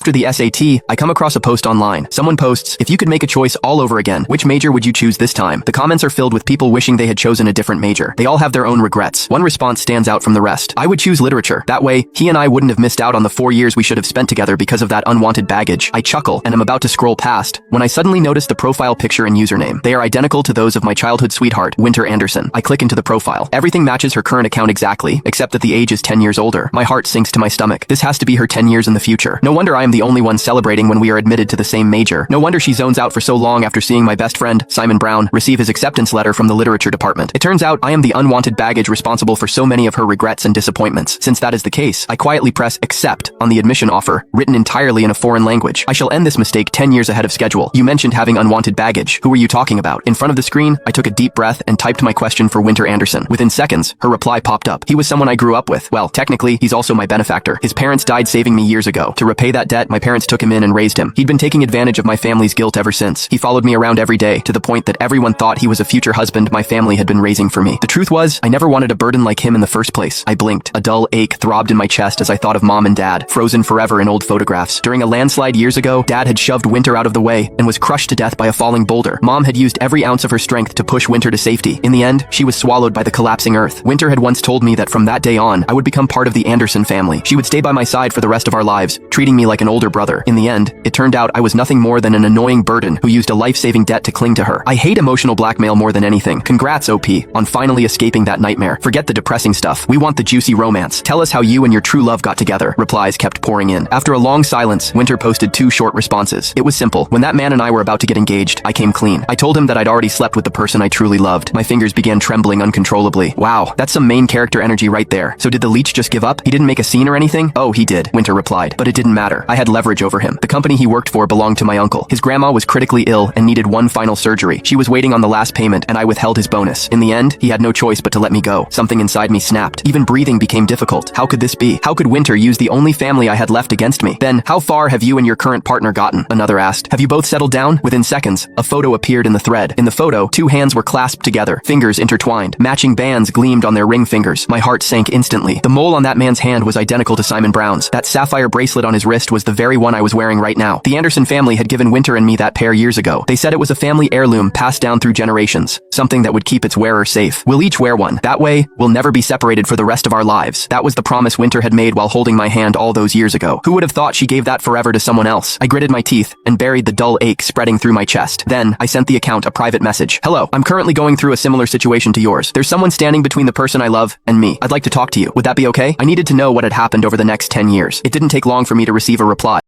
After the SAT, I come across a post online. Someone posts, if you could make a choice all over again, which major would you choose this time? The comments are filled with people wishing they had chosen a different major. They all have their own regrets. One response stands out from the rest. I would choose literature. That way, he and I wouldn't have missed out on the 4 years we should have spent together because of that unwanted baggage. I chuckle, and am about to scroll past, when I suddenly notice the profile picture and username. They are identical to those of my childhood sweetheart, Winter Anderson. I click into the profile. Everything matches her current account exactly, except that the age is 10 years older. My heart sinks to my stomach. This has to be her 10 years in the future. No wonder I am the only one celebrating when we are admitted to the same major. No wonder she zones out for so long after seeing my best friend, Simon Brown, receive his acceptance letter from the literature department. It turns out I am the unwanted baggage responsible for so many of her regrets and disappointments. Since that is the case, I quietly press accept on the admission offer, written entirely in a foreign language. I shall end this mistake 10 years ahead of schedule. You mentioned having unwanted baggage. Who were you talking about? In front of the screen, I took a deep breath and typed my question for Winter Anderson. Within seconds, her reply popped up. He was someone I grew up with. Well, technically, he's also my benefactor. His parents died saving me years ago. To repay that debt, my parents took him in and raised him. He'd been taking advantage of my family's guilt ever since. He followed me around every day, to the point that everyone thought he was a future husband my family had been raising for me. The truth was, I never wanted a burden like him in the first place. I blinked. A dull ache throbbed in my chest as I thought of Mom and Dad, frozen forever in old photographs. During a landslide years ago, Dad had shoved Winter out of the way and was crushed to death by a falling boulder. Mom had used every ounce of her strength to push Winter to safety. In the end, she was swallowed by the collapsing earth. Winter had once told me that from that day on, I would become part of the Anderson family. She would stay by my side for the rest of our lives, treating me like an older brother. In the end, it turned out I was nothing more than an annoying burden who used a life-saving debt to cling to her. I hate emotional blackmail more than anything. Congrats, OP, on finally escaping that nightmare. Forget the depressing stuff. We want the juicy romance. Tell us how you and your true love got together. Replies kept pouring in. After a long silence, Winter posted 2 short responses. It was simple. When that man and I were about to get engaged, I came clean. I told him that I'd already slept with the person I truly loved. My fingers began trembling uncontrollably. Wow, that's some main character energy right there. So did the leech just give up? He didn't make a scene or anything? Oh, he did, Winter replied. But it didn't matter. I had leverage over him. The company he worked for belonged to my uncle. His grandma was critically ill and needed one final surgery. She was waiting on the last payment, and I withheld his bonus. In the end, he had no choice but to let me go. Something inside me snapped. Even breathing became difficult. How could this be? How could Winter use the only family I had left against me? Then, how far have you and your current partner gotten? Another asked. Have you both settled down? Within seconds, a photo appeared in the thread. In the photo, 2 hands were clasped together, fingers intertwined. Matching bands gleamed on their ring fingers. My heart sank instantly. The mole on that man's hand was identical to Simon Brown's. That sapphire bracelet on his wrist was the very one I was wearing right now. The Anderson family had given Winter and me that pair years ago. They said it was a family heirloom passed down through generations, something that would keep its wearer safe. We'll each wear one. That way, we'll never be separated for the rest of our lives. That was the promise Winter had made while holding my hand all those years ago. Who would have thought she gave that forever to someone else? I gritted my teeth and buried the dull ache spreading through my chest. Then, I sent the account a private message. Hello, I'm currently going through a similar situation to yours. There's someone standing between the person I love and me. I'd like to talk to you. Would that be okay? I needed to know what had happened over the next 10 years. It didn't take long for me to receive a reply.